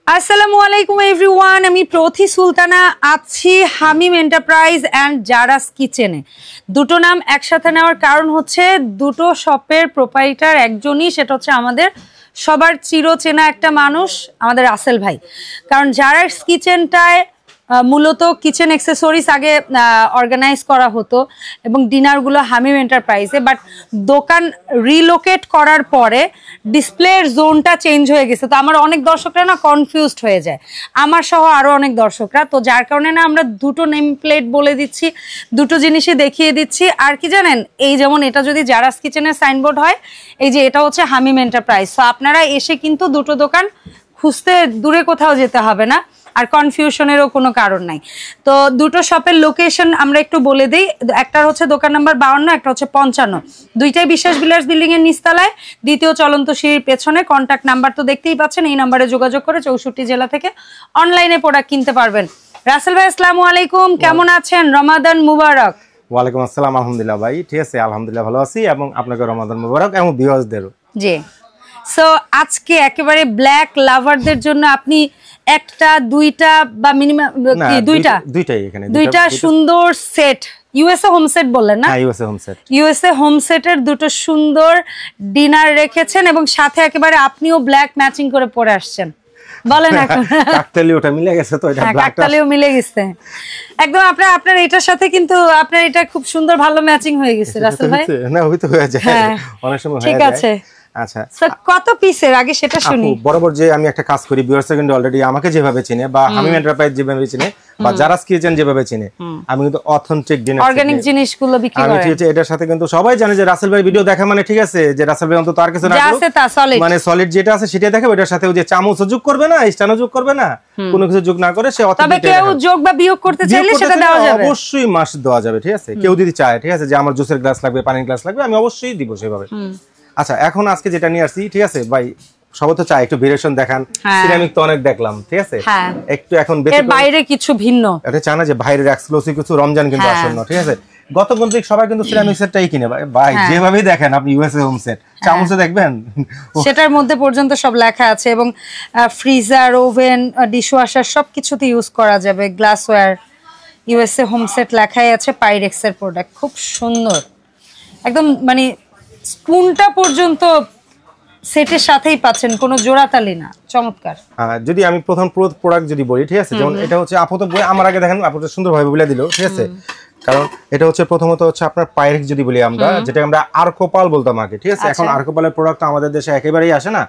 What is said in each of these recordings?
আসসালামু আলাইকুম এভরিওয়ান, আমি প্রথি সুলতানা আছি হামিম এন্টারপ্রাইজ অ্যান্ড জারাস কিচেনে। দুটো নাম একসাথে নেওয়ার কারণ হচ্ছে দুটো শপের প্রোপাইটার একজনই, সেটা হচ্ছে আমাদের সবার চিরচেনা একটা মানুষ, আমাদের রাসেল ভাই। কারণ জারাস কিচেনটায় মূলত কিচেন অ্যাক্সেসরিজ আগে অর্গানাইজ করা হতো এবং ডিনারগুলো হামিম এন্টারপ্রাইজে, বাট দোকান রিলোকেট করার পরে ডিসপ্লের জোনটা চেঞ্জ হয়ে গেছে। তো আমার অনেক দর্শকরা না কনফিউজড হয়ে যায়, আমার সহ আরও অনেক দর্শকরা। তো যার কারণে না আমরা দুটো নেম প্লেট বলে দিচ্ছি, দুটো জিনিসই দেখিয়ে দিচ্ছি। আর কি জানেন, এই যেমন এটা যদি জারাস কিচেনের সাইনবোর্ড হয়, এই যে এটা হচ্ছে হামিম এন্টারপ্রাইজ। তো আপনারা এসে কিন্তু দুটো দোকান খুঁজতে দূরে কোথাও যেতে হবে না, আর কনফিউশনেরও কোনো কারণ নাই। তো দুটো শপের লোকেশন আমরা একটু বলে দিই। একটা হচ্ছে দোকান নাম্বার 52, একটা হচ্ছে 55। দুইটাই বিশ্বাস বিলাস বিল্ডিং এর নিচতলায়, দ্বিতীয় চলন্ত সিঁড়ির পেছনে। কন্ট্যাক্ট নাম্বার তো দেখতেই পাচ্ছেন, এই নাম্বারে যোগাযোগ করে 64 জেলা থেকে অনলাইনে প্রোডাক্ট কিনতে পারবেন। রাসেল ভাই আসসালামু আলাইকুম, কেমন আছেন? রমাদান মুবারক। ওয়ালাইকুম আসসালাম, আলহামদুলিল্লাহ ভাই, ঠিক আছে, আলহামদুলিল্লাহ ভালো আছি, এবং আপনাকে রমাদান মুবারক এবং ভিউয়ার্সদেরও। জি, সো আজকে একেবারে ব্ল্যাক লাভারদের জন্য আপনি একটা দুইটা বা মিনিমাম দুইটা সুন্দর সেট, ইউএসএ হোম সেট বললেন না? ইউএসএ হোম সেটের দুটো সুন্দর ডিনার রেখেছেন এবং সাথে একেবারে আপনিও ব্ল্যাক ম্যাচিং করে পরে আসছেন। বলেন এখন কাকতালিওটা মিলে গেছে, তো এটা কাকতালিও মিলে গেছে একদম। আপনার এটার সাথে কিন্তু আপনার এটা খুব সুন্দর ভালো ম্যাচিং হয়ে গেছে রাসেল ভাই। না ওই তো হয়ে যায়, অনেক সময় হয়ে যায়। ঠিক আছে, আচ্ছা কত পিসের আগে সেটা শুনি। বরাবর যে আমি একটা কাজ করি, ভিউয়ার্স কিন্তু অলরেডি আমাকে যেভাবে চিনে বা হামিম এন্টারপ্রাইজ যেভাবে চিনে বা জারাস কিচেন যেভাবে চিনে, আমি কিন্তু অথেন্টিক ডিনার অর্গানিক জিনিসগুলো বিক্রি করি। আমি ঠিক আছে, এটার সাথে কিন্তু সবাই জানে যে রাসেল ভাই ভিডিও দেখা মানে ঠিক আছে, যে রাসেল ভাই অন্তত আর কিছু না মানে সলিড যেটা আছে সেটা দেখাবে, এটার সাথে ওই যে চামচ যোগ করবে না, স্টানও যোগ করবে না, কোনো কিছু যোগ না করে সে অথেন্টিক। তবে কেউ যোগ বা বিয়োগ করতে চাইলে সেটা দেওয়া যাবে, অবশ্যই মাস দেওয়া যাবে, ঠিক আছে। কেউ যদি চায়, ঠিক আছে, যে আমার জুসের গ্লাস লাগবে, পানির গ্লাস লাগবে, আমি অবশ্যই দিব সেভাবে। আচ্ছা, এখন আজকে যেটা নিয়ে আসছি, ঠিক আছে ভাই, সবাই তো চাই একটু ভেরিয়েশন দেখান। সিরামিক তো অনেক দেখলাম, ঠিক আছে, একটু এখন এর বাইরে কিছু ভিন্ন, এটা চায় না যে বাইরের এক্সক্লুসিভ কিছু। রমজান কিন্তু আসন্ন, ঠিক আছে, গত পর্যন্ত সবাই কিন্তু সিরামিক সেটটাই কিনে ভাই, যেভাবেই দেখেন আপনি ইউএসএ হোম সেট চামচে দেখবেন সেটার মধ্যে পর্যন্ত সব লেখা আছে, এবং ফ্রিজার, ওভেন, ডিশওয়াশার সবকিছুতে ইউজ করা যাবে। গ্লাসওয়্যার ইউএসএ হোম সেট লেখাই আছে, পাইরেক্সের প্রোডাক্ট, খুব সুন্দর একদম। মানে স্পুনটা পর্যন্ত সেটের সাথেই পাচ্ছেন, কোনো জোড়াতালি না, চমৎকার। যদি আমি প্রথম প্রোডাক্ট যদি বলি, ঠিক আছে, যেমন এটা হচ্ছে আপাতত বই, আমার আগে দেখেন আপুটা সুন্দরভাবে বলে দিল, ঠিক আছে। কারণ এটা হচ্ছে প্রথমত হচ্ছে আপনার পাইরেক্স যদি বলি আমরা, যেটা আমরা আর্কোপাল বলতাম আগে, ঠিক আছে। এখন আর্কোপালের প্রোডাক্ট আমাদের দেশে একেবারেই আসে না।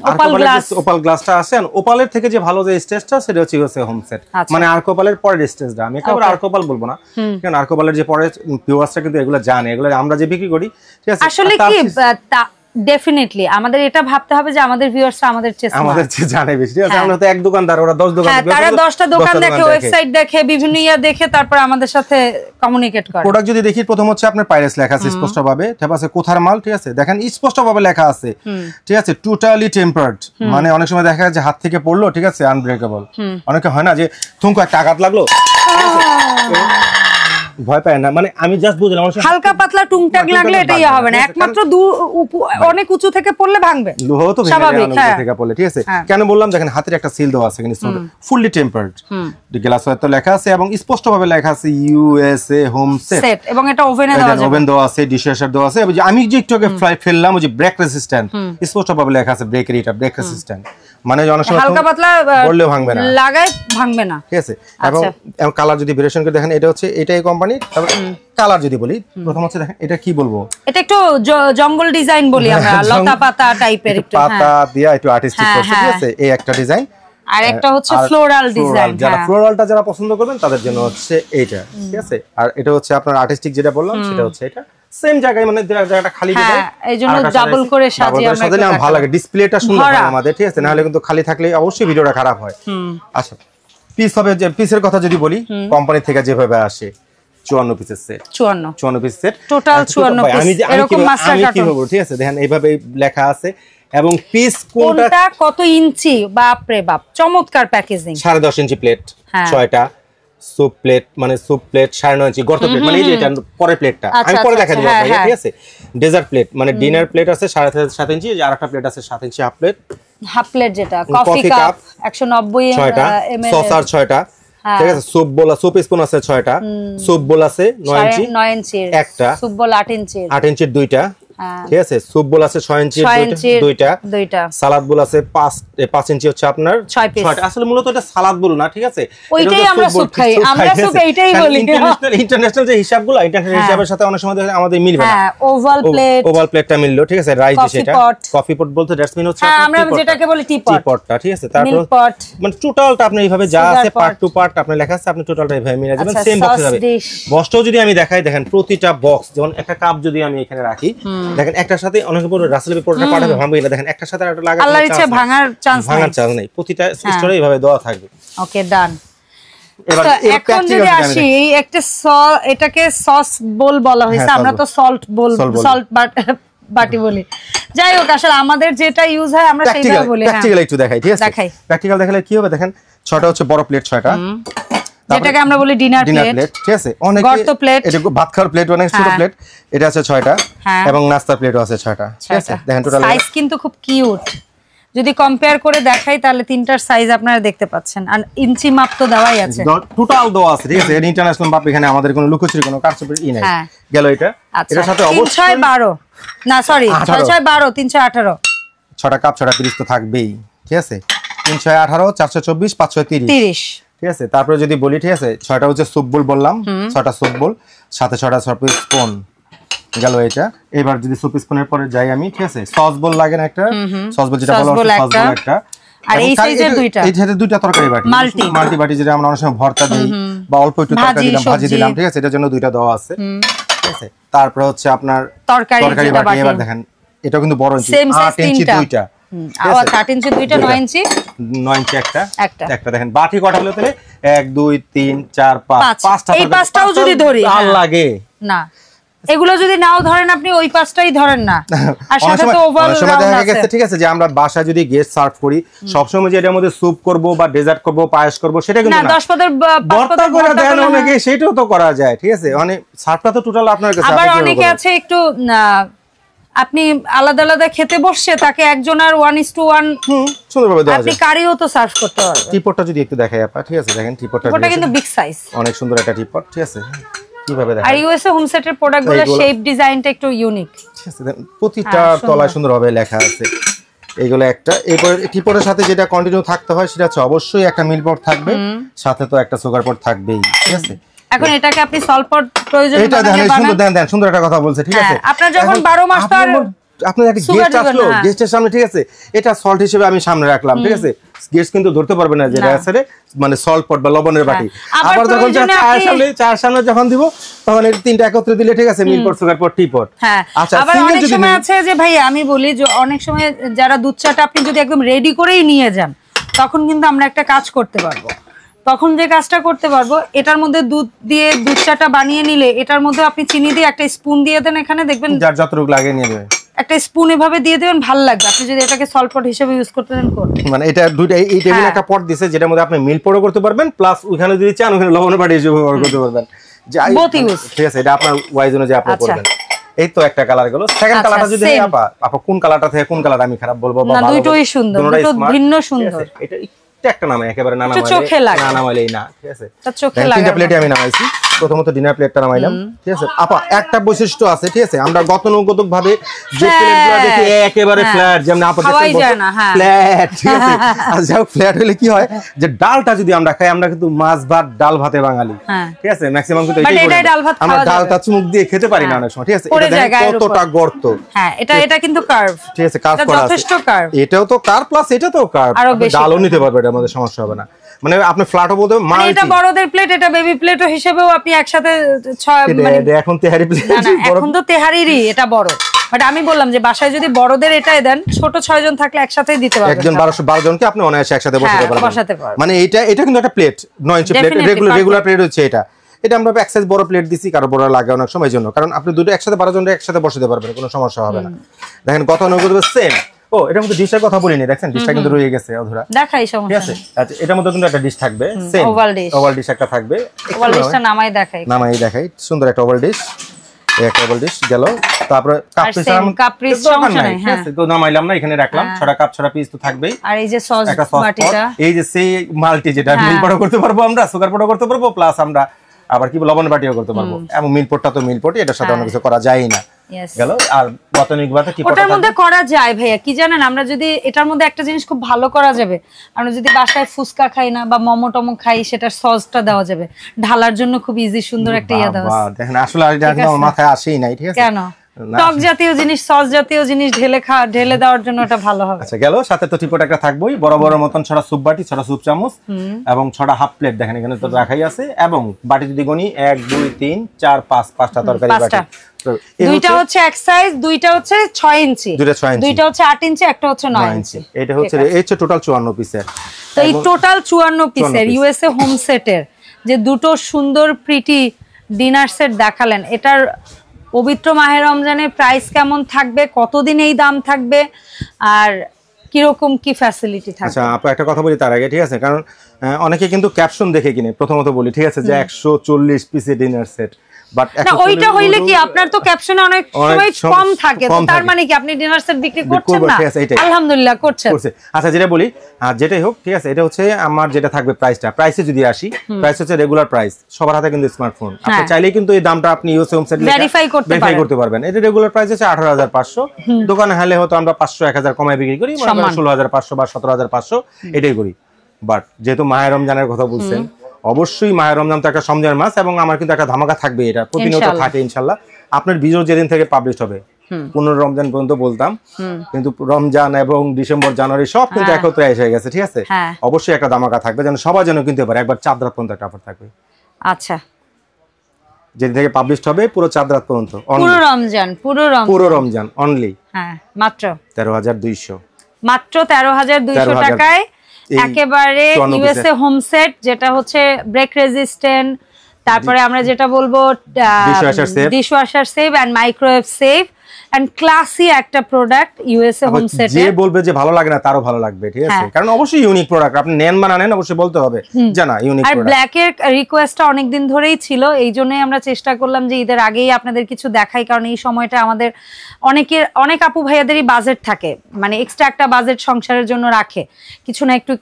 আর্কোপালের ওপাল গ্লাসটা আসে, ওপালের থেকে যে ভালো যে স্টেজটা সেটা হচ্ছে ইউএসএ হোম সেট, মানে আর্কোপালের পরের স্টেজটা। আমি একেবারে আর্কোপাল বলবো না, কারণ আর্কোপালের যে পরের ভিউয়ার্সটা কিন্তু এগুলো জানে, এগুলো আমরা যে বিক্রি করি, ঠিক আছে। আসলে কি ডেফিনেটলি আমাদের এটা ভাবতে হবে যে আমাদের ভিউয়ার্সরা আমাদের চেয়ে জানে বেশি, ঠিক আছে। আমরা তো এক দোকানদার, ওরা 10 দোকান, তারা 10টা দোকান দেখে, ওয়েবসাইট দেখে, বিভিন্ন ইয়া দেখে তারপর আমাদের সাথে কমিউনিকেট করে। প্রোডাক্ট যদি দেখি, প্রথম হচ্ছে আপনার পাইরেক্স লেখা আছে স্পষ্টভাবে, ঠিক আছে, কোথার মাল, ঠিক আছে, দেখেন স্পষ্টভাবে লেখা আছে, ঠিক আছে, টোটালি টেম্পারড। মানে অনেক সময় দেখা যায় যে হাত থেকে পড়লো, ঠিক আছে, আনব্রেকেবল। অনেকে হয় না যে থুমকো একটা আঘাত লাগলো, ভয় পায় না, মানে আমি জাস্ট বুঝলাম হালকা পাতলা টুংটাক লাগলে এটাই হবে না, একমাত্র অনেক উঁচু থেকে পড়লে ভাঙবে, লোহা তো ভেঙে অনেক উঁচু থেকে পড়লে, ঠিক আছে। কেন বললাম, দেখেন হাতের একটা সিল দেওয়া আছে, কিন্তু ফুললি টেম্পারড, গ্লাসওয়্যার তো লেখা আছে এবং স্পষ্টভাবে লেখা আছে ইউএসএ হোম সেট, এবং এটা ওভেনে দেওয়া যাবে, ওভেন দেওয়া আছে, ডিশওয়াশার দেওয়া আছে। আমি যে একটু আগে ফেললাম ওই যে ব্রেক রেসিস্ট্যান্ট, স্পষ্টভাবে লেখা আছে ব্রেকের, এটা ব্রেক রেসিস্ট্যান্ট, মানে অনেক সময় হালকা পাতলা পড়লেও ভাঙবে না, লাগায় ভাঙবে না, ঠিক আছে। এবং কালার যদি ভেরিয়েশন করে দেখেন, এটা হচ্ছে এটাই কোম্পানি। তারপর কালার যদি বলি, প্রথম হচ্ছে দেখেন, এটা কি বলবো, এটা একটু জঙ্গল ডিজাইন বলি আমরা, লতা পাতা টাইপের, একটু পাতা দিয়া একটু আর্টিস্টিক করছে, ঠিক আছে, এই একটা ডিজাইন। আর একটা হচ্ছে ফ্লোরাল ডিজাইন, যারা ফ্লোরালটা যারা পছন্দ করবেন তাদের জন্য হচ্ছে এইটা, ঠিক আছে। আর এটা হচ্ছে আপনার আর্টিস্টিক যেটা বললাম, সেটা হচ্ছে এটা সেম জায়গায়, মানে জায়গাটা খালি দিবেন, এইজন্য ডাবল করে সাজিয়ে আমরা ভালো লাগে, ডিসপ্লেটা সুন্দর হয় আমাদের, ঠিক আছে। না হলে কিন্তু খালি থাকলে অবশ্যই ভিডিওটা খারাপ হয়। আচ্ছা, পিস হবে, যে পিসের কথা যদি বলি, কোম্পানি থেকে যেভাবে আসে 54 পিসের set, 54 piece set, total 54 piece, এরকম মাস্টার কার্টন, ঠিক আছে। দেখেন এইভাবে লেখা আছে, এবং পিস কোনটা কত ইঞ্চি, বাপ রে বাপ, চমৎকার প্যাকেজিং। 10.5 ইঞ্চি প্লেট, 6টা সুপ প্লেট, মানে সুপ প্লেট 9.5 ইঞ্চি গর্ত প্লেট, মানে এই যে এটা পরের প্লেটটা আমি পরে দেখাই দেব, ঠিক আছে। ডেজার্ট প্লেট, মানে ডিনার প্লেট আছে 7.5 ইঞ্চি, আর একটা প্লেট আছে 7 ইঞ্চি হাফ প্লেট, হাফ প্লেট যেটা কফি কাপ 190 ml সসার 6টা, ঠিক আছে। সুপ বোল, সুপ স্পুন আছে 6টা, সুপ বোল আছে 9 ইঞ্চি একটা, সুপ বোল 8 ইঞ্চির দুইটা, ঠিক আছে। সুপ বোল আছে 6 ইঞ্চির দুইটা, সালাদ বোল আছে 5 ইঞ্চি হচ্ছে আপনার 6টা। আসলে মূলত এটা সালাদ বোল না, ঠিক আছে, ওইটাই আমরা সুপ খাই, আমরা সুপ এইটাই বলি। ইন্টারন্যাশনাল যে হিসাবগুলো, ইন্টারন্যাশনাল হিসাবের সাথে অনেক সময় আমাদের মিলবে না। ওভাল প্লেটটা মিললো, ঠিক আছে। রাইস ডিশ, এটা কফি পট বলতে দ্যাটস মিন হচ্ছে আমরা যেটাকে বলি টিপটটা, ঠিক আছে। তারপর মানে টোটালটা আপনি এইভাবে যা আছে পার্ট টু পার্ট আপনি লেখা আছে, আপনি টোটালটা এইভাবে মিলাই দিবেন, সেম বক্সে যাবে। বক্সটাও যদি আমি দেখাই, দেখেন প্রতিটা বক্স, যেমন একটা কাপ যদি আমি এখানে রাখি, দেখেন একটার সাথে অনেক বড় রাসেলের পুরোটা পাঠাবে ভাঙবে না, দেখেন একটার সাথে আরেকটা লাগার আল্লাহর ইচ্ছা ভাঙার চান্স নেই, প্রতিটা স্টোরে এইভাবে দেওয়া থাকবে। ওকে, ডান। এখন যদি আসি এই একটা এটাকে সস বোল বলা হয়েছে, আমরা তো সল্ট বোল, সল্ট বাটি বলি। যাই হোক, আসলে আমাদের যেটা ইউজ হয় আমরা সেটা বলি। প্র্যাকটিক্যাল একটু দেখাই, ঠিক আছে। প্র্যাকটিক্যাল দেখালে কি হবে, দেখেন 6টা হচ্ছে বড় প্লেট, 6টা, যেটাকে আমরা বলি ডিনার প্লেট, ঠিক আছে। অনেক গর্ত প্লেট, এটা ভাত খাওয়ার প্লেট, অনেক ছোট প্লেট, এটা আছে 6টা, এবং নাস্তার প্লেটও আছে 6টা, ঠিক আছে। দেখেন টোটাল সাইজ কিন্তু খুব কিউট। যদি কম্পেয়ার করে দেখাই তাহলে তিনটার সাইজ আপনারা দেখতে পাচ্ছেন, আর ইঞ্চি মাপ তো দেওয়াই আছে, টোটাল দেওয়া আছে, ঠিক আছে। এটা ইন্টারন্যাশনাল মাপ, এখানে আমাদের কোনো লুকোচুরি কোনো কারচুপির ই নাই। গেল এটা, এটার সাথে অবশ্যই 312 না সরি 612 318 6টা কাপ 6টা পিস তো থাকবেই, ঠিক আছে। 318 424 530, ঠিক আছে। তারপরে যদি বলি, ঠিক আছে, 6টা হচ্ছে সুপ বোল বললাম, 6টা সুপ বোল, সাথে 6টা সুপ স্পুন গেল এটা। এবার যদি সুপ স্পুনের পরে যাই আমি, ঠিক আছে, সস বোল লাগে না একটা, সস বোল যেটা বলা হচ্ছে সস বোল একটা, আর এই সাইজের দুইটা, এই সাইজের দুইটা তরকারি বাটি, মাল্টি বাটি, যেটা আমরা অনেক সময় ভর্তা দেই বা অল্প একটু তরকারি দিলাম, ভাজি দিলাম, ঠিক আছে, এটার জন্য দুইটা দেওয়া আছে, ঠিক আছে। তারপর হচ্ছে আপনার তরকারি বাটি, এবার দেখেন এটা কিন্তু বড় ইঞ্চি, 8 ইঞ্চি দুইটা, 8 ইঞ্চি দুইটা, 9 ইঞ্চি একটা দেখেন বাটি কটা হলো তাহলে 1 2 3 4 5 পাঁচটা, এই পাঁচটাও যদি ধরি আর লাগে না, এগুলো যদি নাও ধরেন আপনি ওই পাঁচটাই ধরেন না, আর সাথে তো ওভাল রাউন্ড আছে, ঠিক আছে। যে আমরা বাসায় যদি গেস্ট সার্ভ করি, সবসময় যে এটার মধ্যে স্যুপ করব বা ডেজার্ট করব, পায়েস করব, সেটা কিন্তু না, 10 পদের ভর্তা করে দেন অনেকে, সেটাও তো করা যায়, ঠিক আছে। অনেক সার্ভটা তো টোটাল আপনার কাছে। আবার অনেকে আছে একটু আপনি আলাদা আলাদা খেতে বসছে, তাকে একজন আর 1:1 সুন্দরভাবে দেওয়া যায়, আপনি কারিও তো সার্ভ করতে পারবেন। টিপটটা যদি একটু দেখাই আপা, ঠিক আছে, দেখেন টিপটটা কিন্তু বিগ সাইজ, অনেক সুন্দর একটা টিপট, ঠিক আছে। কিভাবে দেখেন, আর ইউএসএ হোম সেটের প্রোডাক্টগুলো শেপ ডিজাইনটা একটু ইউনিক, ঠিক আছে। প্রতিটা তলায় সুন্দরভাবে লেখা আছে। এইগুলো একটা, এরপর টিপটের সাথে যেটা কন্টিনিউ থাকতে হয় সেটা হচ্ছে অবশ্যই একটা মিল্ক পট থাকবে, সাথে তো একটা সুগার পট থাকবেই, ঠিক আছে। এখন এটাকে আপনি সল্ট পট প্রয়োজন এটা দেখেন সুন্দর, দেন সুন্দর একটা কথা বলছে, ঠিক আছে। আপনার যখন 12 মাস তো আর আপনার একটা গেস্ট আসলো, গেস্টের সামনে, ঠিক আছে, এটা সল্ট হিসেবে আমি সামনে রাখলাম, ঠিক আছে। গেস্ট কিন্তু ধরতে পারবে না যে এটা আসলে মানে সল্ট পট বা লবণের বাটি। আবার যখন চায়ের সামনে যখন দিব, তখন এই তিনটা একত্রে দিলে, ঠিক আছে, মিল্ক পট, সুগার পট, টি পট। আচ্ছা, আবার অনেক সময় আছে যে ভাই আমি বলি যে অনেক সময় যারা দুধ চাটা আপনি যদি একদম রেডি করেই নিয়ে যান, তখন কিন্তু আমরা একটা কাজ করতে পারবো। তখন যে কাজটা করতে পারবো, এটার মধ্যে দুধ দিয়ে দুধ চাটা বানিয়ে নিলে, এটার মধ্যে আপনি চিনি দিয়ে একটা স্পুন দিয়ে দেন, এখানে দেখবেন যার যতটুকু লাগে নিয়ে নেবে, একটা স্পুন এভাবে দিয়ে দেবেন, ভালো লাগবে। আপনি যদি এটাকে সল্ট পট হিসেবে ইউজ করতে দেন, করুন। মানে এটা দুইটা, এই টেবিলে একটা পট দিছে, যেটার মধ্যে আপনি মিল্ক পটও করতে পারবেন, প্লাস ওখানে যদি চান ওখানে লবণের বাটি হিসেবে ব্যবহার করতে পারবেন, ঠিক আছে। এটা আপনার ওয়াইজ অনুযায়ী আপনি করবেন। এই তো একটা কালার গেল। সেকেন্ড কালারটা যদি আপা কোন কালারটা থেকে কোন কালার আমি খারাপ বলবো বা ভালো, দুটোই সুন্দর, দুটো ভিন্ন সুন্দর। এটা একটা নামে একেবারে না নামাইলেই না, ঠিক আছে। তিনটা প্লেটে আমি নামাইছি। প্রথমত ডিনার প্লেটটা নামাইলাম, ঠিক আছে। আপা একটা বৈশিষ্ট্য আছে, ঠিক আছে, আমরা গতানুগতিক ভাবে যে প্লেটগুলো দেখি একেবারে ফ্ল্যাট, যেমন আপা ফ্ল্যাট, ঠিক আছে। আর যাও ফ্ল্যাট হলে কি হয়, যে ডালটা যদি আমরা খাই, আমরা কিন্তু মাছ ভাত ডাল ভাতে বাঙালি, ঠিক আছে, ম্যাক্সিমাম কিন্তু আমরা ডালটা চুমুক দিয়ে খেতে পারি না অনেক সময়, ঠিক আছে। এটা দেখেন কতটা গর্ত, হ্যাঁ, এটা কিন্তু কার্ভ, ঠিক আছে, কার্ভ করা আছে, যথেষ্ট কার্ভ। এটাও তো কার্ভ, প্লাস এটা তো কার্ভ, ডালও নিতে পারবে, এটার মধ্যে সমস্যা হবে না। মানে আপনি ফ্ল্যাটও বলতে, মানে এটা বড়দের প্লেট, এটা বেবি প্লেটও হিসেবেও আপনি একসাথে মানে এখন তেহারি প্লেট, এখন তো তেহারিরই এটা বড়। বাট আমি বললাম যে বাসায় যদি বড়দের এটাই দেন, ছোট 6 জন থাকলে একসাথেই দিতে পারবেন, একজন 12 জনকে আপনি অনায়াসে একসাথে বসাতে পারবেন। মানে এটা কিন্তু একটা প্লেট 9 ইঞ্চি প্লেট, রেগুলার প্লেট হচ্ছে এটা। এটা আমরা এক সাইজ বড় প্লেট দিছি, কারো বড় লাগে অনেক সময় জন্য, কারণ আপনি দুটো একসাথে 12 জনকে একসাথে বসাতে পারবেন, কোনো সমস্যা হবে না। দেখেন গতানুগতিক সেম। ও, এটার মধ্যে ডিশের কথা বলিনি, দেখেন ডিশটা কিন্তু রয়ে গেছে অধরা, দেখাই সমস্যা আছে। আচ্ছা, এটার মধ্যে কিন্তু একটা ডিশ থাকবে, সেম ওভাল ডিশ একটা থাকবে। ওভাল ডিশটা নামাই দেখাই, সুন্দর একটা ওভাল ডিশ। এই একটা ডাবল ডিশ গেল। তারপরে কাপ পিস সমস্যা নাই, হ্যাঁ তো নামাইলাম না, এখানে রাখলাম। 6টা কাপ 6টা পিস তো থাকবেই। আর এই যে সস বাটিটা, এই যে সেই মাল্টি যেটা মিল পটও করতে পারবো আমরা, সুগার পটও করতে পারবো, প্লাস আমরা আবার কি লবণ বাটিও করতে পারবো। এবং মিল পটটা তো মিল পটই, এটার সাথে অন্য কিছু করা যায় না। গেল। আর বতনিক ভাতে কি ওটার মধ্যে করা যায় ভাইয়া, কি জানেন, আমরা যদি এটার মধ্যে একটা জিনিস খুব ভালো করা যাবে, আমরা যদি বাসায় ফুচকা খাই না বা মোমো টমো খাই, সেটার সসটা দেওয়া যাবে ঢালার জন্য, খুব ইজি সুন্দর একটা ইয়া দেওয়া। বাহ, দেখেন আসলে এটা আমার মাথায় আসেই নাই। ঠিক আছে, কেন টক জাতীয় জিনিস, সস জাতীয় জিনিস ঢেলে দেওয়ার জন্য এটা ভালো হবে। আচ্ছা গেল। সাথে তো টিপট একটা থাকবোই, বড় বড় মতন 6টা স্যুপ বাটি, 6টা স্যুপ চামচ এবং 6টা হাফ প্লেট, দেখেন এখানে তো রাখাই আছে। এবং বাটি যদি গনি 1 2 3 4 5টা তরকারি বাটি। দুইটা হচ্ছে এক সাইজ, দুইটা হচ্ছে 6 ইঞ্চি, দুইটা হচ্ছে 8 ইঞ্চি, একটা হচ্ছে 9 ইঞ্চি। এটা হচ্ছে এই হচ্ছে টোটাল 54 পিসের। তো এই টোটাল 54 পিসের ইউএসএ হোম সেটের যে দুটো সুন্দর প্রিটি ডিনার সেট দেখালেন, এটার পবিত্র মাহে রমজানের প্রাইস কেমন থাকবে, কতদিন এই দাম থাকবে, আর কিরকম কি ফ্যাসিলিটি থাকবে? আচ্ছা আপু একটা কথা বলি তার আগে, ঠিক আছে, কারণ অনেকে কিন্তু ক্যাপশন দেখে কিনে। প্রথমত বলি, ঠিক আছে, যে 140 পিসের ডিনার সেট, বাট না ওইটা হইলে কি আপনার তো ক্যাপশনে অনেক সময় কম থাকে, তো তার মানে কি আপনি ডিনার সেট বিক্রি করছেন না? আলহামদুলিল্লাহ করছেন। আচ্ছা যেটা বলি, আর যেটাই হোক, ঠিক আছে, এটা হচ্ছে আমার যেটা থাকবে প্রাইসে যদি আসি, প্রাইস হচ্ছে রেগুলার প্রাইস। সবার হাতে কিন্তু স্মার্টফোন, আপনি চাইলেই কিন্তু এই দামটা আপনি ইউএস হোম সেট ভেরিফাই করতে পারবেন। এটা রেগুলার প্রাইস হচ্ছে 18,500, দোকানে হলে হয়তো আমরা 500 1000 কমায় বিক্রি করি, মানে 16,500 বা 17,500 এটাই করি। বাট যেহেতু মাহে রমজানের কথা বলছেন, অবশ্যই মাহে রমজান তো একটা রমজান মাস, এবং আমার কিন্তু একটা ধামাকা থাকবে, এটা প্রতিনিয়ত থাকে ইনশাআল্লাহ। আপনার ভিডিও যেদিন থেকে পাবলিশ হবে 15 রমজান পর্যন্ত বলতাম, কিন্তু রমজান এবং ডিসেম্বর জানুয়ারি সব কিন্তু একত্রে এসে গেছে, ঠিক আছে। অবশ্যই একটা ধামাকা থাকবে, যেন সবাই যেন কিনতে পারে। একবার 4 রাত পর্যন্ত একটা অফার থাকবে। আচ্ছা, যেদিন থেকে পাবলিশ হবে পুরো 4 রাত পর্যন্ত, পুরো রমজান অনলি, হ্যাঁ মাত্র 13,200, মাত্র 13,200 টাকায় একেবারে ইউএসএ হোম সেট, যেটা হচ্ছে ব্রেক রেজিস্ট্যান্ট, তারপরে আমরা যেটা বলবো dishwasher safe and microwave safe and classy একটা প্রোডাক্ট ইউএসএ হোম সেট। যে বলবে যে ভালো লাগে না, তারও ভালো লাগবে, ঠিক আছে, কারণ অবশ্যই ইউনিক প্রোডাক্ট। আপনি নেন বা না নেন, অবশ্যই বলতে হবে যে না ইউনিক প্রোডাক্ট। আর ব্ল্যাক এর রিকোয়েস্টটা অনেক দিন ধরেই ছিল, এই জন্যই আমরা চেষ্টা করলাম যে ঈদের আগেই আপনাদের কিছু দেখাই, কারণ এই সময়টা আমাদের অনেক আপু ভাইয়াদেরই বাজেট থাকে, মানে এক্সট্রা একটা বাজেট সংসারের জন্য রাখে, কিছু না একটু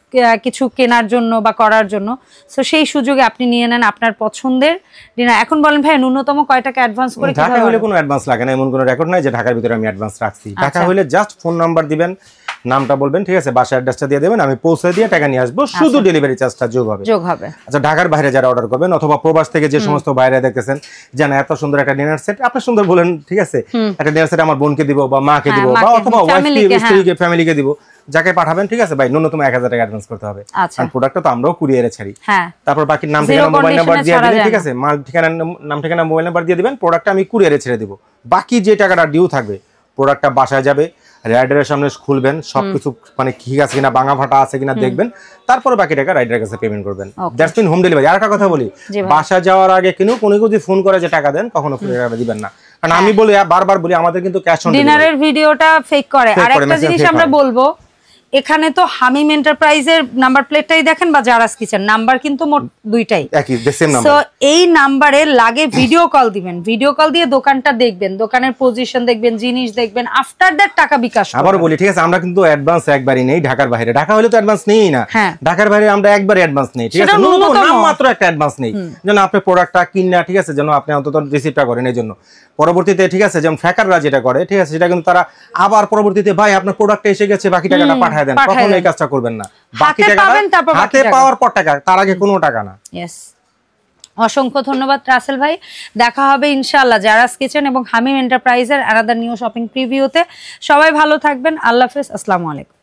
কিছু কেনার জন্য বা করার জন্য। সো সেই সুযোগে আপনি নিয়ে নেন আপনার পছন্দের ডিনার। এখন বলেন ভাই ন্যূনতম কয় টাকা অ্যাডভান্স করে? ঢাকা হলে কোনো অ্যাডভান্স লাগে না, এমন কোনো রেকর্ড নাই যে ঢাকার ভিতরে আমি অ্যাডভান্স রাখছি। টাকা হলে জাস্ট ফোন নাম্বার দিবেন, নামটা বলবেন, ঠিক আছে, বাসার অ্যাড্রেসটা দিয়ে দেবেন, আমি পৌঁছে দিয়ে টাকা নিয়ে আসবো, শুধু ডেলিভারি চার্জটা যোগ হবে। আচ্ছা ঢাকার বাইরে যারা অর্ডার করবেন অথবা প্রবাস থেকে যে সমস্ত বাইরে দেখতেছেন, জানা এত সুন্দর একটা ডিনার সেট আপনি সুন্দর বলেন, ঠিক আছে, একটা ডিনার সেট আমার বোনকে দিব বা মাকে দিব বা অথবা ওয়াইফকে, স্ত্রীকে, ফ্যামিলিকে দিব, যাকে পাঠাবেন, ঠিক আছে ভাই, ন্যূনতম 1000 টাকা অ্যাডভান্স করতে হবে। কারণ প্রোডাক্টটা তো আমরাও কুরিয়ারে ছাড়ি। তারপর বাকি নাম ঠিকানা মোবাইল নাম্বার দিয়ে দিবেন, ঠিক আছে, মাল ঠিকানা নাম ঠিকানা মোবাইল নাম্বার দিয়ে দিবেন, প্রোডাক্টটা আমি কুরিয়ারে ছেড়ে দিব। বাকি যে টাকাটা ডিউ থাকবে, প্রোডাক্টটা বাসায় যাবে, রাইডারের সামনে খুলবেন, সবকিছু মানে ঠিক আছে কিনা, ভাঙা ফাটা আছে কিনা দেখবেন, তারপরে বাকি টাকা রাইডারের কাছে পেমেন্ট করবেন। That's mean home delivery. আর একটা কথা বলি, বাসা যাওয়ার আগে কোনো যদি ফোন করে যে টাকা দেন, কখনো ফ্রি টাকা দিবেন না, কারণ আমি বলি বারবার বলি আমাদের কিন্তু ক্যাশ অন ডেলিভারি। ডিনারের ভিডিওটা ফেক করে। আর একটা জিনিস আমরা বলবো, এখানে তো হামিম এন্টারপ্রাইজের নাম্বার প্লেটটাই দেখেন বা জারাস কিচেন, নাম্বার কিন্তু মোট দুইটাই একই, সেম নাম্বার। সো এই নাম্বারে লাগে ভিডিও কল দিবেন, ভিডিও কল দিয়ে দোকানটা দেখবেন, দোকানের পজিশন দেখবেন, জিনিস দেখবেন, আফটার দ্যাট টাকা বিকাশ করবেন। আবার বলি, ঠিক আছে, আমরা কিন্তু অ্যাডভান্স একবারই নেই ঢাকার বাইরে। ঢাকা হলে তো অ্যাডভান্স নেই না, ঢাকার বাইরে আমরা একবার অ্যাডভান্স নেই, ঠিক আছে, নাম মাত্র একটা অ্যাডভান্স নেই, যেন আপনি প্রোডাক্টটা কিনা, ঠিক আছে, যেন আপনি অন্তত রিসিভটা করেন। এই জন্য পরবর্তীতে, ঠিক আছে, যেমন ফ্যাকাররা যেটা করে, ঠিক আছে, সেটা কিন্তু তারা আবার পরবর্তীতে ভাই আপনার প্রোডাক্টটা এসে গেছে, বাকি টাকাটা পাঠিয়ে দেন, কখনো এই কাজটা করবেন না। বাকি টাকাটা হাতে পাওয়ার পর টাকা, তার আগে কোনো টাকা না। ইয়েস, অসংখ্য ধন্যবাদ রাসেল ভাই। দেখা হবে ইনশাআল্লাহ জারাস কিচেন এবং হামিম এন্টারপ্রাইজের আলাদা নিউ শপিং প্রিভিউতে। সবাই ভালো থাকবেন, আল্লাহ হাফেজ, আসসালামু আলাইকুম।